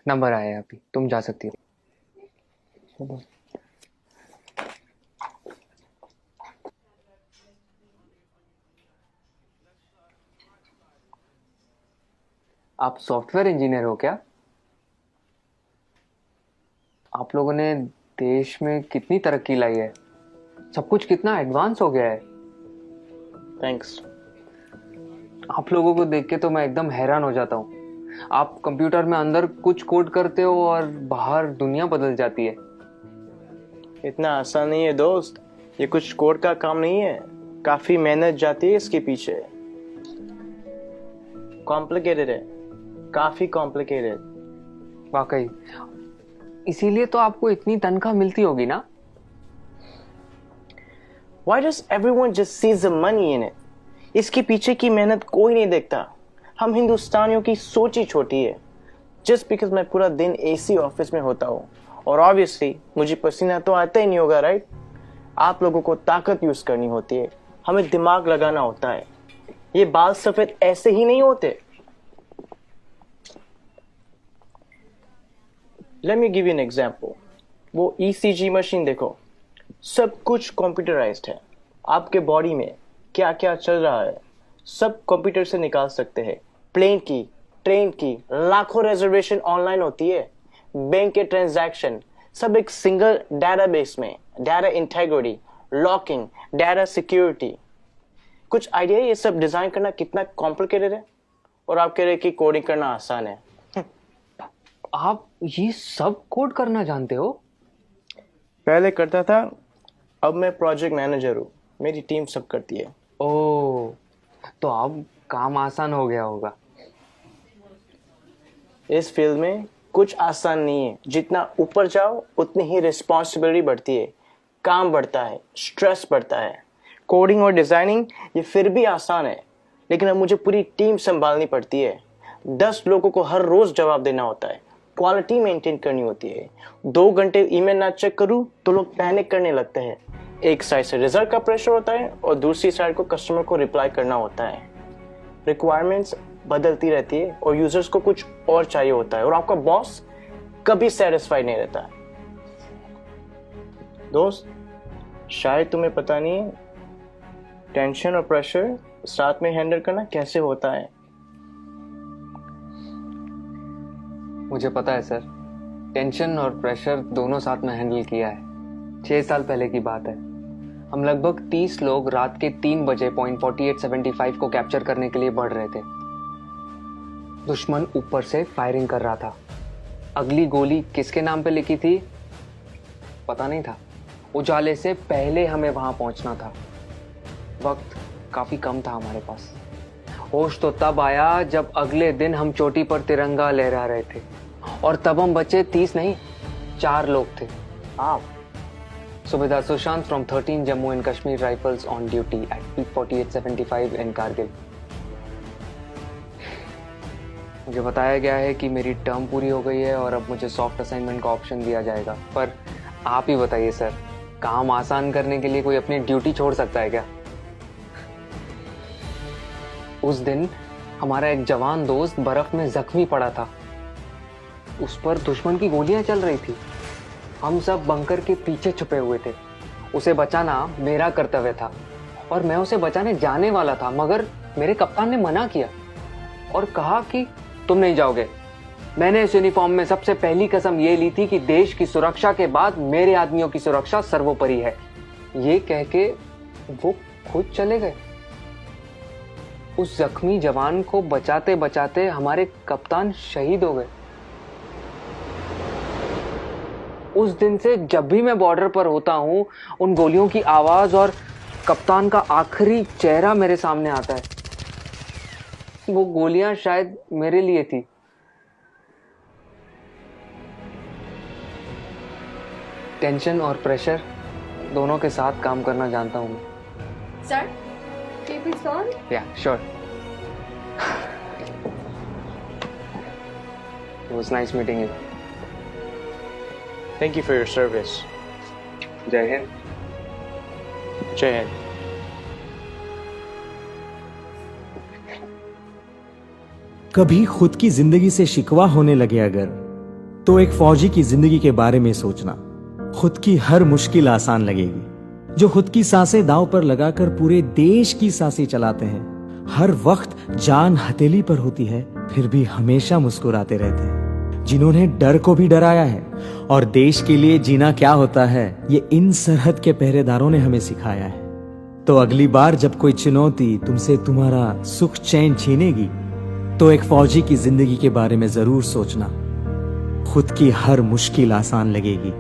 Number आया है अभी, तुम जा सकती हो। आप सॉफ्टवेयर इंजीनियर हो क्या? आप लोगों ने देश में कितनी तरक्की लाई है, सब कुछ कितना एडवांस हो गया है। थैंक्स। आप लोगों को देख के तो मैं एकदम हैरान हो जाता हूँ। आप कंप्यूटर में अंदर कुछ कोड करते हो और बाहर दुनिया बदल जाती है। इतना आसान नहीं है दोस्त, ये कुछ कोड का काम नहीं है, काफी मेहनत जाती है इसके पीछे। कॉम्प्लिकेटेड है, काफी कॉम्प्लिकेटेड। वाकई, इसीलिए तो आपको इतनी तनख्वाह मिलती होगी ना। Why does everyone just sees the money in it? इसके पीछे की मेहनत कोई नहीं देखता। हम हिंदुस्तानियों की सोच ही छोटी है। जस्ट बिकॉज मैं पूरा दिन एसी ऑफिस में होता हूँ और ऑब्वियसली मुझे पसीना तो आता ही नहीं होगा, राइट? आप लोगों को ताकत यूज करनी होती है, हमें दिमाग लगाना होता है। ये बाल सफेद ऐसे ही नहीं होते। Let me give you an example. वो ईसीजी मशीन देखो, सब कुछ कंप्यूटराइज्ड है। आपके बॉडी में क्या क्या चल रहा है सब कंप्यूटर से निकाल सकते हैं। प्लेन की, ट्रेन की, लाखों रिजर्वेशन ऑनलाइन होती है। बैंक के ट्रांजैक्शन सब एक सिंगल डेटाबेस में। Data integrity, locking, data security. कुछ आइडिया ये सब डिजाइन करना कितना कॉम्प्लिकेटेड है? और आप कह रहे कि कोडिंग करना आसान है। आप ये सब कोड करना जानते हो? पहले करता था, अब मैं प्रोजेक्ट मैनेजर हूँ, मेरी टीम सब करती है। ओह, तो अब काम आसान हो गया होगा। इस फील्ड में कुछ आसान नहीं है। जितना ऊपर जाओ उतनी ही रिस्पॉन्सिबिलिटी बढ़ती है, काम बढ़ता है, स्ट्रेस बढ़ता है। कोडिंग और डिजाइनिंग ये फिर भी आसान है, लेकिन अब मुझे पूरी टीम संभालनी पड़ती है। 10 लोगों को हर रोज जवाब देना होता है, क्वालिटी मेंटेन करनी होती है। 2 घंटे ईमेल ना चेक करूं तो लोग पैनिक करने लगते हैं। एक साइड से रिजल्ट का प्रेशर होता है और दूसरी साइड को कस्टमर को रिप्लाई करना होता है। रिक्वायरमेंट्स बदलती रहती है और यूजर्स को कुछ और चाहिए होता है, और आपका बॉस कभी सेटिस्फाइड नहीं रहता है। दोस्त, शायद तुम्हें पता नहीं है टेंशन और प्रेशर साथ में हैंडल करना कैसे होता है। मुझे पता है सर, टेंशन और प्रेशर दोनों साथ में हैंडल किया है। 6 साल पहले की बात है। हम लगभग 30 लोग रात के 3 बजे पॉइंट 4875 को कैप्चर करने के लिए बढ़ रहे थे। दुश्मन ऊपर से फायरिंग कर रहा था। अगली गोली किसके नाम पे लिखी थी पता नहीं था। उजाले से पहले हमें वहां पहुंचना था। वक्त काफी कम था हमारे पास। होश तो तब आया जब अगले दिन हम चोटी पर तिरंगा लहरा रहे थे, और तब हम बचे 30 नहीं, 4 लोग थे। आप Subedar Sushant from 13 Jammu and Kashmir Rifles on duty at peak 4875 in Kargil. मुझे बताया गया है कि मेरी टर्म पूरी हो गई है और अब मुझे सॉफ्ट असाइनमेंट का ऑप्शन दिया जाएगा। पर आप ही बताइए सर, काम आसान करने के लिए कोई अपनी ड्यूटी छोड़ सकता है क्या? उस दिन हमारा एक जवान दोस्त बर्फ में जख्मी पड़ा था। उस पर दुश्मन की गोलियां चल रही थी। हम सब बंकर के पीछे छुपे हुए थे। उसे बचाना मेरा कर्तव्य था और मैं उसे बचाने जाने वाला था, मगर मेरे कप्तान ने मना किया और कहा कि तुम नहीं जाओगे। मैंने इस यूनिफॉर्म में सबसे पहली कसम ये ली थी कि देश की सुरक्षा के बाद मेरे आदमियों की सुरक्षा सर्वोपरि है। ये कह के वो खुद चले गए। उस जख्मी जवान को बचाते बचाते हमारे कप्तान शहीद हो गए। उस दिन से जब भी मैं बॉर्डर पर होता हूं, उन गोलियों की आवाज और कप्तान का आखिरी चेहरा मेरे सामने आता है। वो गोलियां शायद मेरे लिए थी। टेंशन और प्रेशर दोनों के साथ काम करना जानता हूं मैं। Sir, keep it on? Yeah, sure. It was nice meeting you. Thank you for your service. जय हिंद। जय हिंद। कभी खुद की जिंदगी से शिकवा होने लगे अगर, तो एक फौजी की जिंदगी के बारे में सोचना। खुद की हर मुश्किल आसान लगेगी। जो खुद की सांसें दांव पर लगाकर पूरे देश की सांसें चलाते हैं, हर वक्त जान हथेली पर होती है फिर भी हमेशा मुस्कुराते रहते हैं। जिन्होंने डर को भी डराया है और देश के लिए जीना क्या होता है, ये इन सरहद के पहरेदारों ने हमें सिखाया है। तो अगली बार जब कोई चुनौती तुमसे तुम्हारा सुख चैन छीनेगी, तो एक फौजी की जिंदगी के बारे में जरूर सोचना। खुद की हर मुश्किल आसान लगेगी।